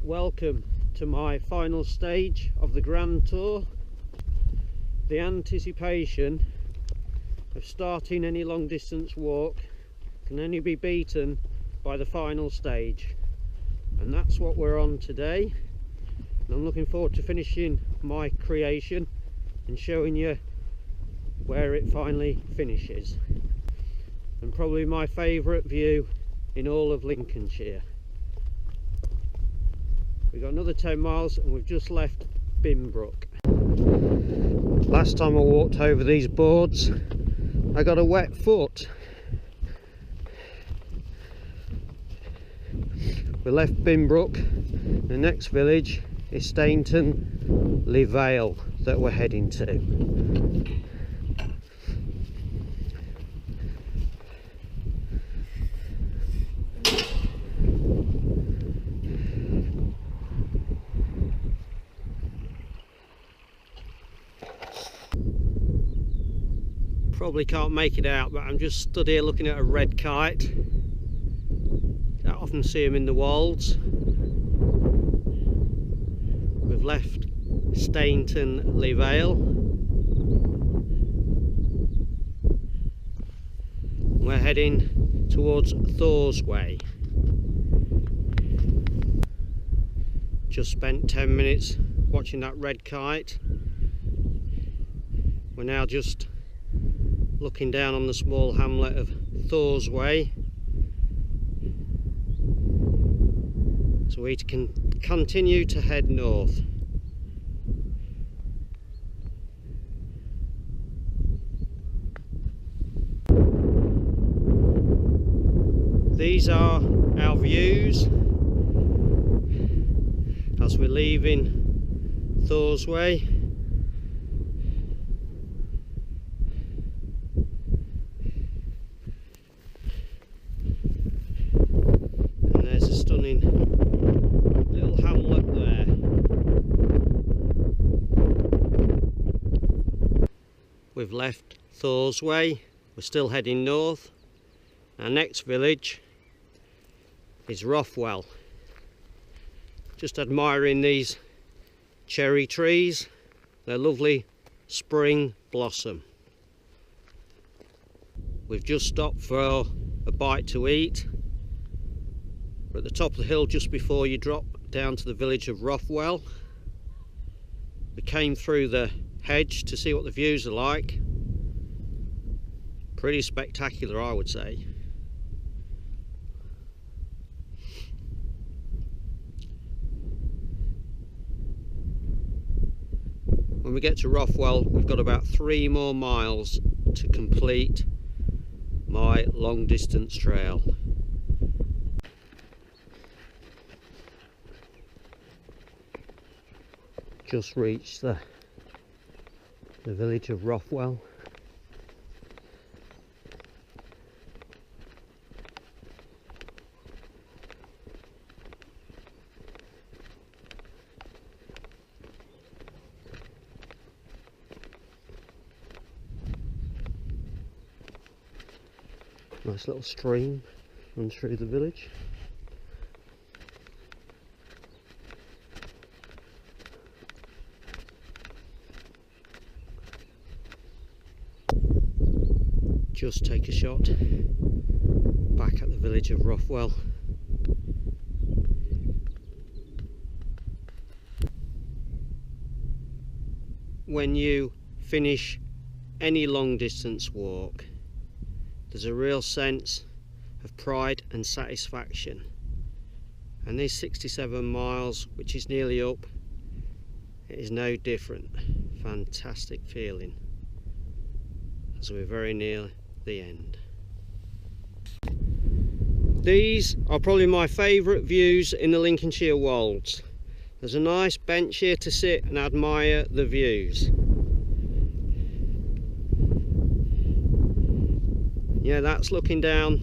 Welcome to my final stage of the Grand Tour. The anticipation of starting any long distance walk can only be beaten by the final stage, and that's what we're on today. And I'm looking forward to finishing my creation and showing you where it finally finishes, and probably my favourite view in all of Lincolnshire. We've got another 10 miles and we've just left Binbrook. Last time I walked over these boards I got a wet foot. We left Binbrook. The next village is Stainton-le Vale that we're heading to. Probably can't make it out, but I'm just stood here looking at a red kite. I often see them in the wolds. We've left Stainton-le Vale. We're heading towards Thorsway. Just spent 10 minutes watching that red kite. We're now just looking down on the small hamlet of Thorsway, so we can continue to head north. These are our views as we're leaving Thorsway. Little hamlet there. We've left Thorsway, we're still heading north. Our next village is Rothwell. Just admiring these cherry trees, their lovely spring blossom. We've just stopped for a bite to eat. We're at the top of the hill just before you drop down to the village of Rothwell. We came through the hedge to see what the views are like. Pretty spectacular, I would say. When we get to Rothwell, we've got about 3 more miles to complete my long distance trail. Just reached the village of Rothwell. Nice little stream runs through the village. Just take a shot back at the village of Rothwell. When you finish any long distance walk, there's a real sense of pride and satisfaction, and these 67 miles, which is nearly up, it is no different. Fantastic feeling as we're very near the end. These are probably my favourite views in the Lincolnshire wolds. There's a nice bench here to sit and admire the views. Yeah, that's looking down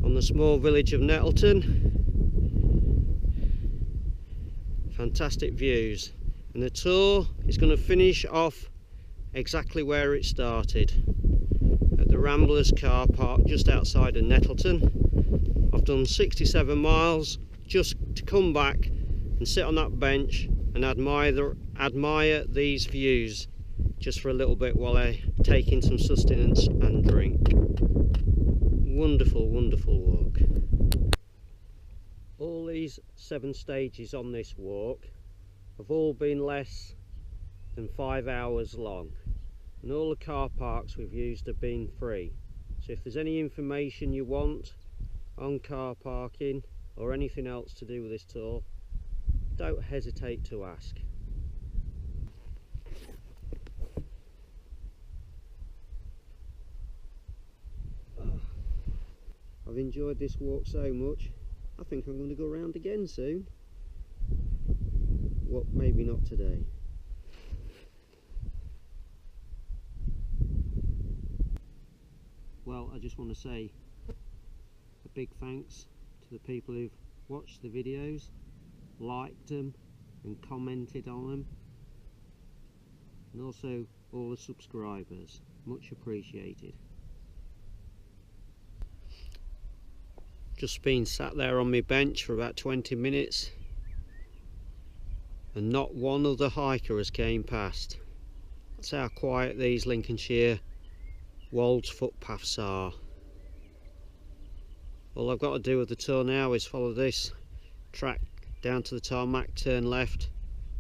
on the small village of Nettleton. Fantastic views, and the tour is going to finish off exactly where it started, at the Ramblers car park just outside of Nettleton. I've done 67 miles just to come back and sit on that bench and admire these views just for a little bit while I take in some sustenance and drink. Wonderful, wonderful walk. All these 7 stages on this walk have all been less than 5 hours long, and all the car parks we've used have been free. So if there's any information you want on car parking or anything else to do with this tour, don't hesitate to ask. I've enjoyed this walk so much, I think I'm going to go around again soon. Well, maybe not today. Well, I just want to say a big thanks to the people who've watched the videos, liked them and commented on them, and also all the subscribers. Much appreciated. Just been sat there on my bench for about 20 minutes and not one other hiker has came past. That's how quiet these Lincolnshire wolds footpaths are. All I've got to do with the tour now is follow this track down to the tarmac, turn left,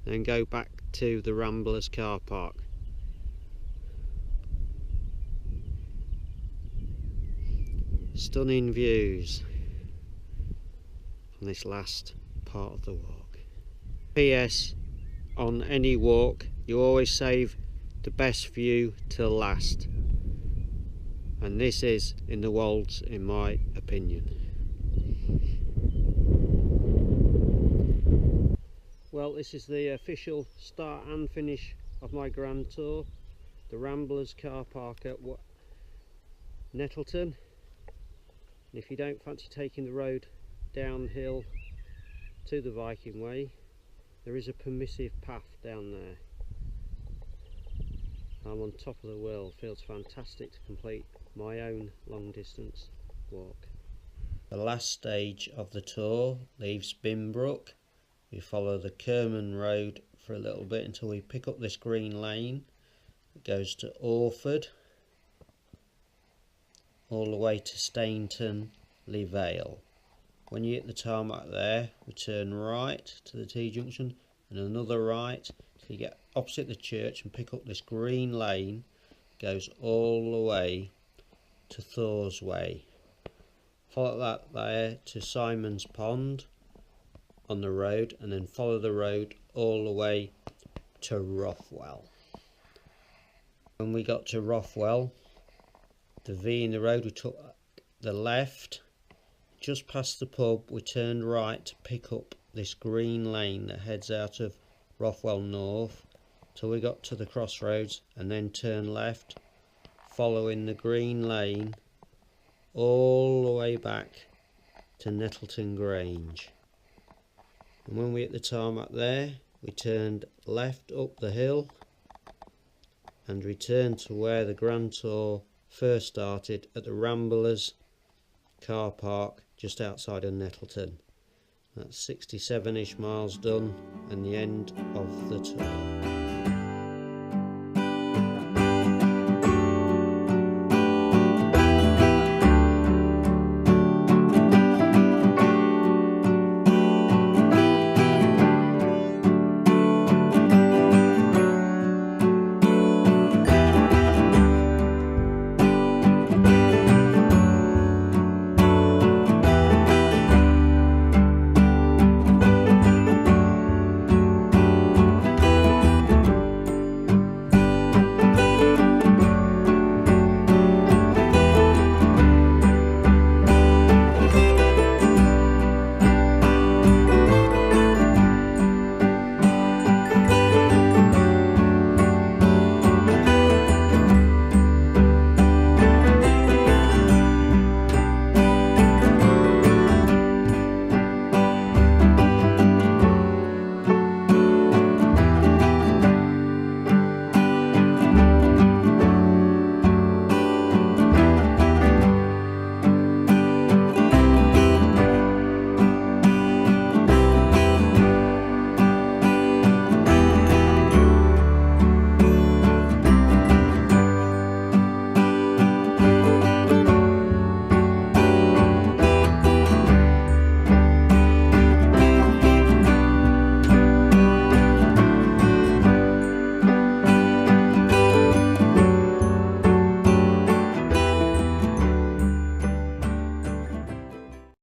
and go back to the Ramblers car park. Stunning views on this last part of the walk. PS, on any walk you always save the best view till last, and this is in the wolds in my opinion. Well, this is the official start and finish of my grand tour, the Ramblers car park at Nettleton. And if you don't fancy taking the road downhill to the Viking Way, there is a permissive path down there. I'm on top of the world. Feels fantastic to complete my own long distance walk. The last stage of the tour leaves Binbrook. We follow the Kerman Road for a little bit until we pick up this green lane. It goes to Orford, all the way to Stainton Lee Vale. When you hit the tarmac there, we turn right to the T-junction and another right till you get opposite the church and pick up this green lane. Goes all the way to Thor's Way. Follow that there to Simon's Pond on the road, and then follow the road all the way to Rothwell. When we got to Rothwell, the V in the road, we took the left. Just past the pub we turned right to pick up this green lane that heads out of Rothwell North till we got to the crossroads, and then turn left following the green lane all the way back to Nettleton Grange. And when we hit the tarmac there, we turned left up the hill and returned to where the grand tour first started, at the Ramblers car park just outside of Nettleton. That's 67-ish miles done and the end of the tour.